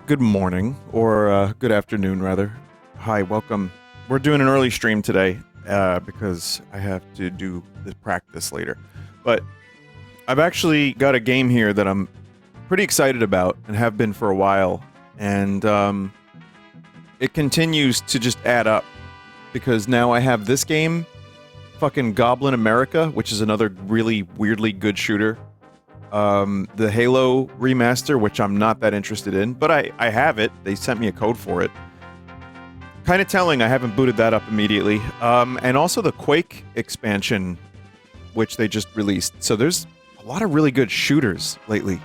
Good morning, or good afternoon, rather. Hi, welcome. We're doing an early stream today because I have to do the practice later. But I've actually got a game here that I'm pretty excited about and have been for a while. And it continues to just add up because now I have this game, fucking Goblin America, which is another really weirdly good shooter. The Halo remaster, which I'm not that interested in, but I have it. They sent me a code for it. Kind of telling I haven't booted that up immediately. And also the Quake expansion, which they just released. So there's a lot of really good shooters lately.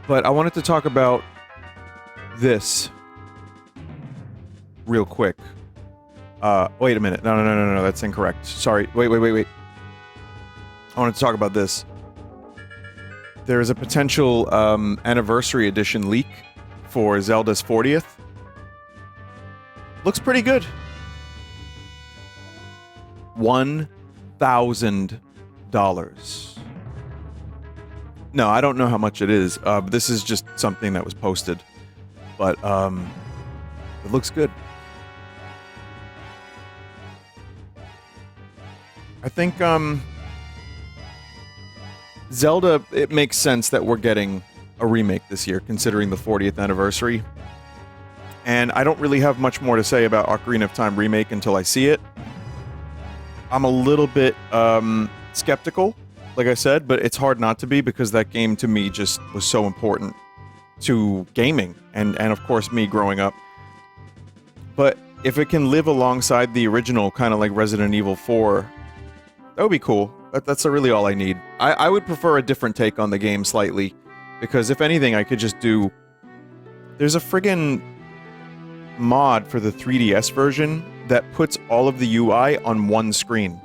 But I wanted to talk about this real quick. Wait a minute. No, that's incorrect. Sorry. Wait. I wanted to talk about this. There is a potential anniversary edition leak for Zelda's 40th. Looks pretty good. $1,000. No, I don't know how much it is. This is just something that was posted. But it looks good. I think Zelda, it makes sense that we're getting a remake this year, considering the 40th anniversary. And I don't really have much more to say about Ocarina of Time remake until I see it. I'm a little bit skeptical, like I said, but it's hard not to be because that game to me just was so important to gaming and of course me growing up. But if it can live alongside the original, kind of like Resident Evil 4, that would be cool. That's really all I need. I would prefer a different take on the game slightly, because if anything, I could just do... There's a friggin' mod for the 3DS version that puts all of the UI on one screen.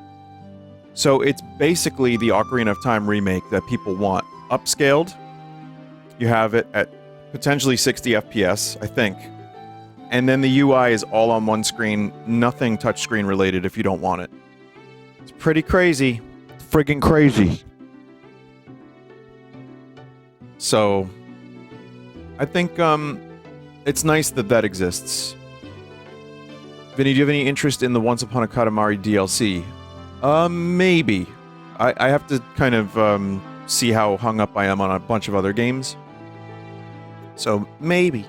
So it's basically the Ocarina of Time remake that people want. Upscaled, you have it at potentially 60 FPS, I think. And then the UI is all on one screen, nothing touchscreen related if you don't want it. It's pretty crazy. Friggin' crazy. So, I think, it's nice that that exists. Vinny, do you have any interest in the Once Upon a Katamari DLC? Maybe. I have to kind of, see how hung up I am on a bunch of other games. So, maybe.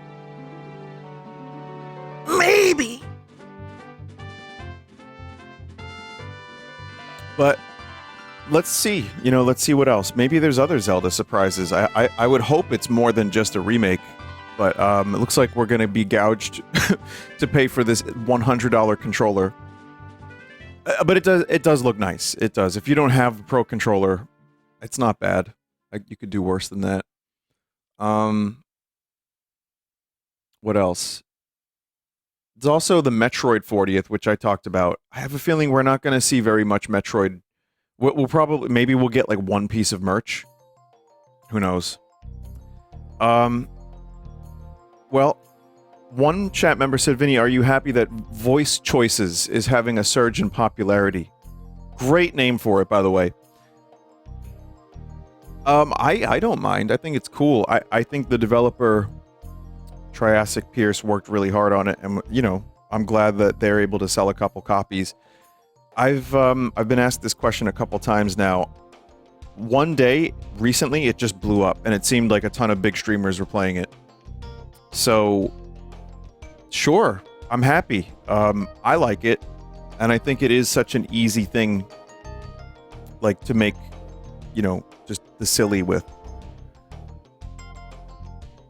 Maybe! But... let's see. Let's see what else. Maybe there's other Zelda surprises. I would hope it's more than just a remake. But it looks like we're going to be gouged to pay for this $100 controller. But it does look nice. It does. If you don't have a Pro controller, it's not bad. You could do worse than that. What else? There's also the Metroid 40th, which I talked about. I have a feeling we're not going to see very much Metroid. We'll probably... maybe we'll get, like, one piece of merch. Who knows? Well, one chat member said, Vinny, are you happy that Voice Choices is having a surge in popularity? Great name for it, by the way. I don't mind. I think it's cool. I think the developer, Triassic Pierce, worked really hard on it, and, I'm glad that they're able to sell a couple copies. I've been asked this question a couple times now. One day, recently, it just blew up, and it seemed like a ton of big streamers were playing it. So, sure, I'm happy. I like it, and I think it is such an easy thing, like, to make, just the silly with.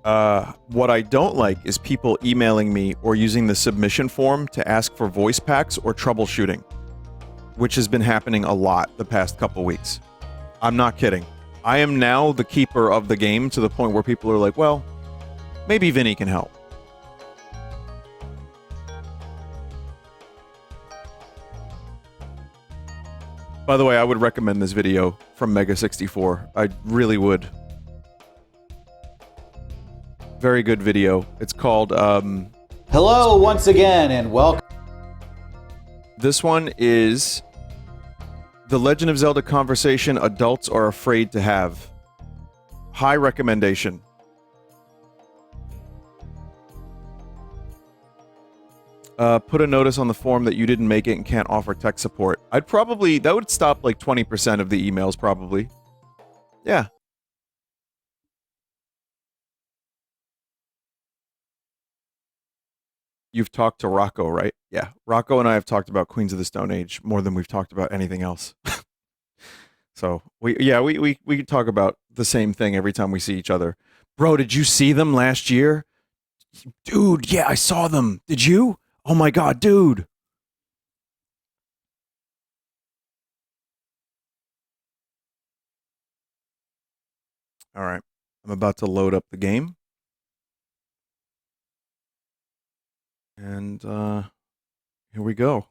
What I don't like is people emailing me or using the submission form to ask for voice packs or troubleshooting, which has been happening a lot the past couple weeks. I'm not kidding. I am now the keeper of the game to the point where people are like, well, maybe Vinny can help. By the way, I would recommend this video from Mega64. I really would. Very good video. It's called, Hello once again and welcome. This one is The Legend of Zelda Conversation Adults Are Afraid to Have. High recommendation. Put a notice on the form that you didn't make it and can't offer tech support. That would stop like 20% of the emails probably. Yeah. You've talked to Rocco, right? Yeah. Rocco and I have talked about Queens of the Stone Age more than we've talked about anything else. So we could talk about the same thing every time we see each other. Bro, did you see them last year? Dude, yeah, I saw them. Did you? Oh my god, dude. All right. I'm about to load up the game. And here we go.